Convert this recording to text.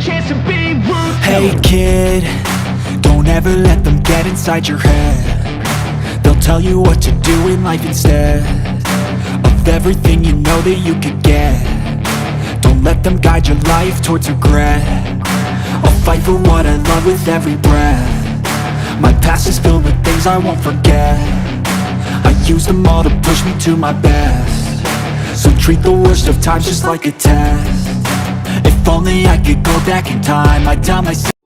chance to be rude. Hey kid, don't ever let them get inside your head. They'll tell you what to do in life instead of everything you know that you could get. Don't let them guide your life towards regret. I'll fight for what I love with every breath. My past is filled with things I won't forget. I use them all to push me to my best. So treat the worst of times just like a test. If only I could go back in time, I'd tell myself